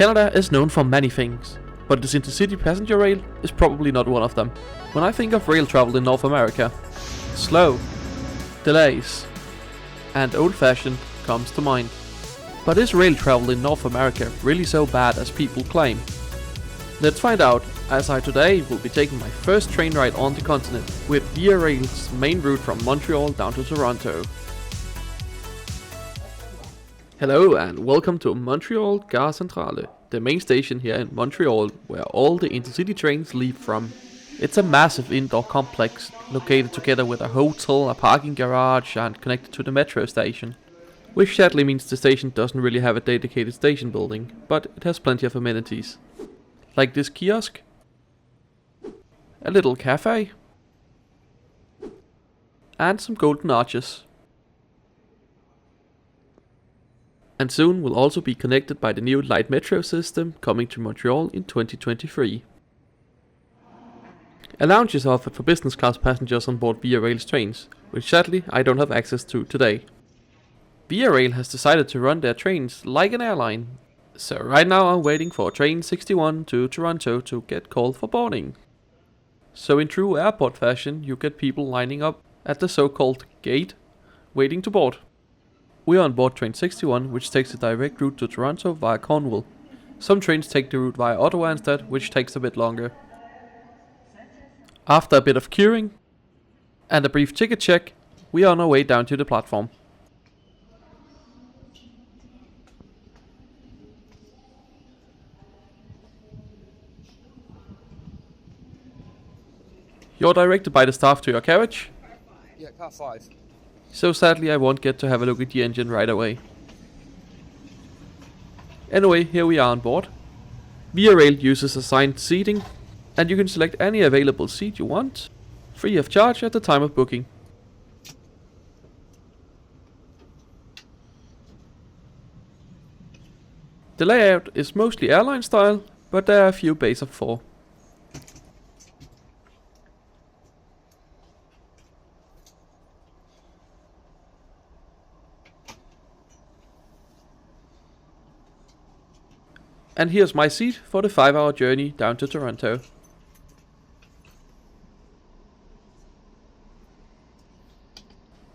Canada is known for many things, but this intercity passenger rail is probably not one of them. When I think of rail travel in North America, slow, delays, and old-fashioned comes to mind. But is rail travel in North America really so bad as people claim? Let's find out, as I today will be taking my first train ride on the continent with Via Rail's main route from Montreal down to Toronto. Hello and welcome to Montreal Gare Centrale, the main station here in Montreal where all the intercity trains leave from. It's a massive indoor complex located together with a hotel, a parking garage and connected to the metro station. Which sadly means the station doesn't really have a dedicated station building, but it has plenty of amenities. Like this kiosk, a little cafe, and some golden arches. And soon will also be connected by the new light metro system coming to Montreal in 2023. A lounge is offered for business class passengers on board Via Rail's trains, which sadly I don't have access to today. Via Rail has decided to run their trains like an airline, so right now I'm waiting for train 61 to Toronto to get called for boarding. So in true airport fashion, you get people lining up at the so-called gate, waiting to board. We are on board train 61, which takes a direct route to Toronto via Cornwall. Some trains take the route via Ottawa instead, which takes a bit longer. After a bit of queuing and a brief ticket check, we are on our way down to the platform. You're directed by the staff to your carriage. Yeah, car 5. So sadly I won't get to have a look at the engine right away. Anyway, here we are on board. Via Rail uses assigned seating, and you can select any available seat you want, free of charge at the time of booking. The layout is mostly airline style, but there are a few bays of 4. And here's my seat for the 5-hour journey down to Toronto.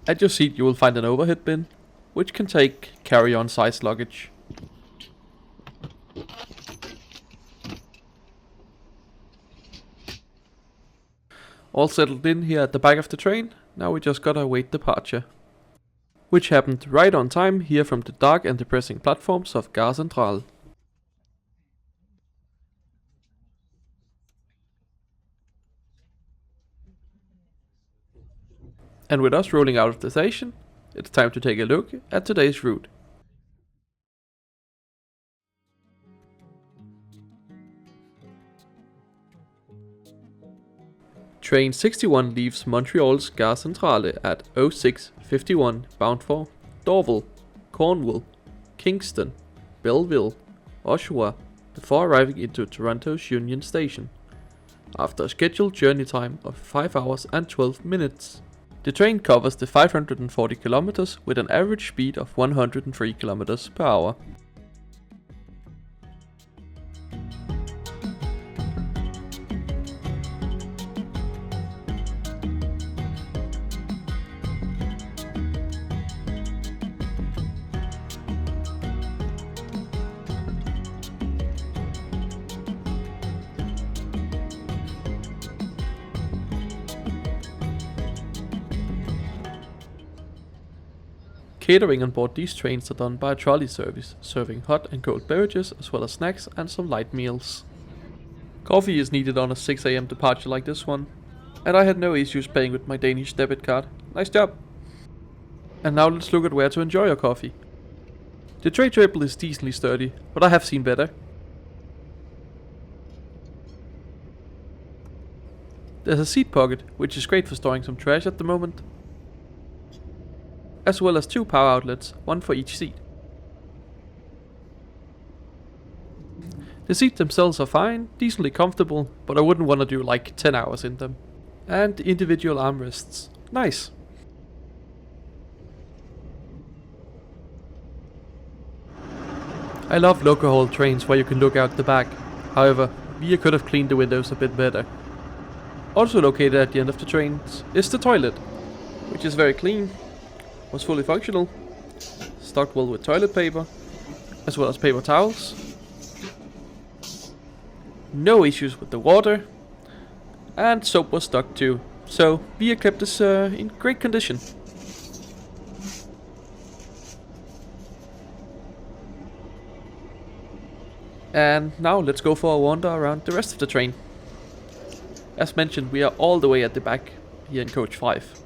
At your seat you will find an overhead bin, which can take carry-on size luggage. All settled in here at the back of the train, now we just gotta await departure. Which happened right on time here from the dark and depressing platforms of Gare Centrale. And with us rolling out of the station, it's time to take a look at today's route. Train 61 leaves Montreal's Gare Centrale at 06:51 bound for Dorval, Cornwall, Kingston, Belleville, Oshawa before arriving into Toronto's Union Station, after a scheduled journey time of 5 hours and 12 minutes. The train covers the 540 kilometers with an average speed of 103 kilometers per hour. Catering on board these trains are done by a trolley service, serving hot and cold beverages as well as snacks and some light meals. Coffee is needed on a 6 AM departure like this one, and I had no issues paying with my Danish debit card. Nice job! And now let's look at where to enjoy your coffee. The tray table is decently sturdy, but I have seen better. There's a seat pocket, which is great for storing some trash at the moment, as well as 2 power outlets, one for each seat. The seats themselves are fine, decently comfortable, but I wouldn't want to do like 10 hours in them. And individual armrests. Nice! I love local haul trains where you can look out the back. However, Via could have cleaned the windows a bit better. Also located at the end of the trains is the toilet, which is very clean, was fully functional, stocked well with toilet paper, as well as paper towels. No issues with the water, and soap was stocked too, so Via kept this in great condition. And now let's go for a wander around the rest of the train. As mentioned, we are all the way at the back here in coach 5.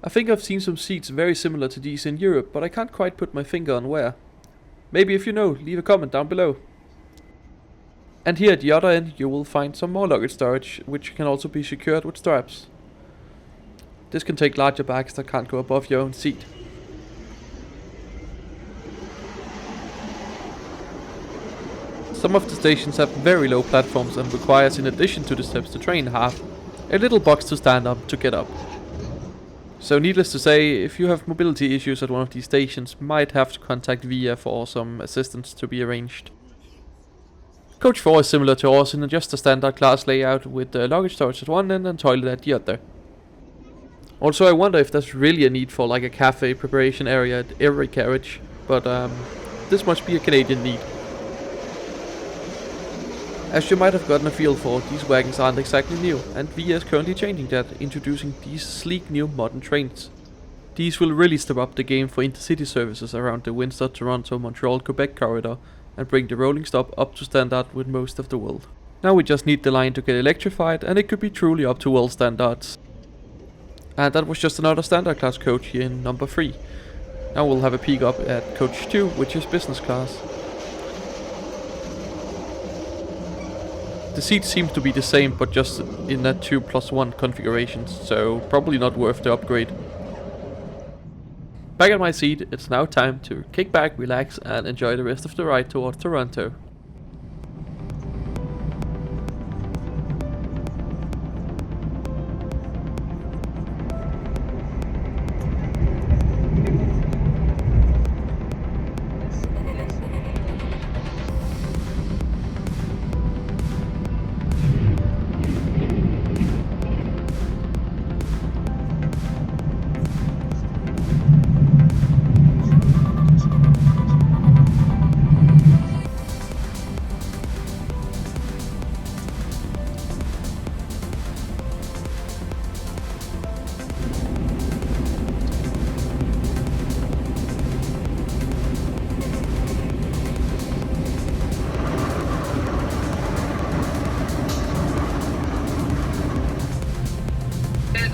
I think I've seen some seats very similar to these in Europe, but I can't quite put my finger on where. Maybe if you know, leave a comment down below. And here at the other end you will find some more luggage storage, which can also be secured with straps. This can take larger bags that can't go above your own seat. Some of the stations have very low platforms and requires, in addition to the steps the train have, a little box to stand up to get up. So needless to say, if you have mobility issues at one of these stations, might have to contact Via for some assistance to be arranged. Coach 4 is similar to ours in just a standard class layout with luggage storage at one end and toilet at the other. Also, I wonder if there's really a need for like a cafe preparation area at every carriage, but this must be a Canadian need. As you might have gotten a feel for, these wagons aren't exactly new, and Via is currently changing that, introducing these sleek new modern trains. These will really step up the game for intercity services around the Windsor, Toronto, Montreal, Quebec corridor, and bring the rolling stop up to standard with most of the world. Now we just need the line to get electrified, and it could be truly up to world standards. And that was just another standard class coach here in number 3. Now we'll have a peek up at coach 2, which is business class. The seats seem to be the same, but just in that 2+1 configuration, so probably not worth the upgrade. Back at my seat, it's now time to kick back, relax, and enjoy the rest of the ride towards Toronto.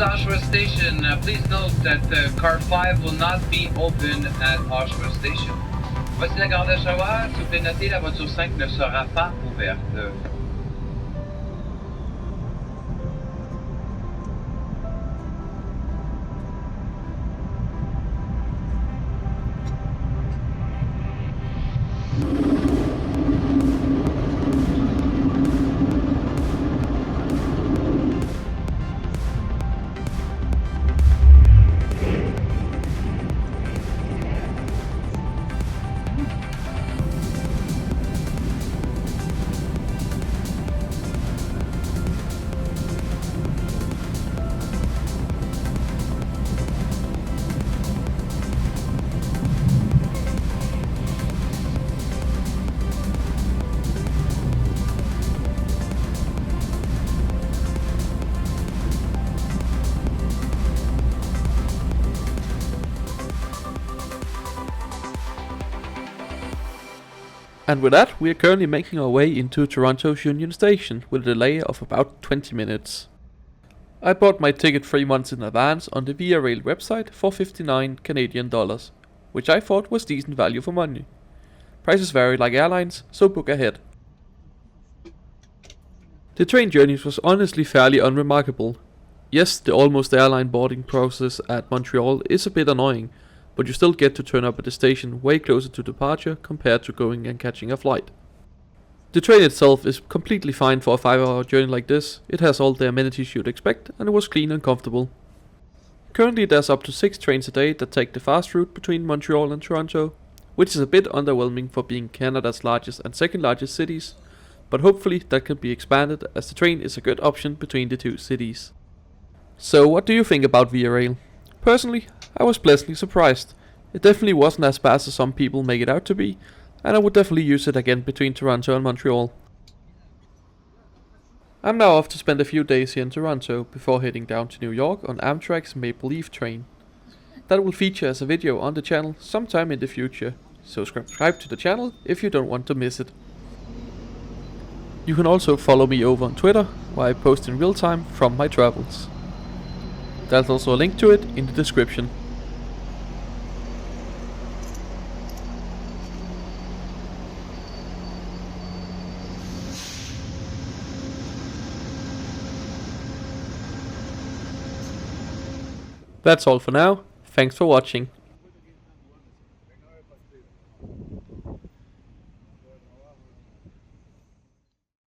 Oshawa Station. Please note that car 5 will not be open at Oshawa Station. Voici la gare d'Oshawa. S'il vous plaît notez, la voiture 5 ne sera pas ouverte. And with that, we are currently making our way into Toronto's Union Station with a delay of about 20 minutes. I bought my ticket 3 months in advance on the Via Rail website for 59 Canadian dollars, which I thought was decent value for money. Prices vary like airlines, so book ahead. The train journeys was honestly fairly unremarkable. Yes, the almost airline boarding process at Montreal is a bit annoying, but you still get to turn up at the station way closer to departure compared to going and catching a flight. The train itself is completely fine for a 5-hour journey like this. It has all the amenities you'd expect, and it was clean and comfortable. Currently there's up to 6 trains a day that take the fast route between Montreal and Toronto, which is a bit underwhelming for being Canada's largest and second largest cities, but hopefully that can be expanded as the train is a good option between the two cities. So what do you think about Via Rail? Personally, I was pleasantly surprised. It definitely wasn't as bad as some people make it out to be, and I would definitely use it again between Toronto and Montreal. I'm now off to spend a few days here in Toronto before heading down to New York on Amtrak's Maple Leaf train. That will feature as a video on the channel sometime in the future, so subscribe to the channel if you don't want to miss it. You can also follow me over on Twitter, where I post in real time from my travels. There's also a link to it in the description. That's all for now. Thanks for watching.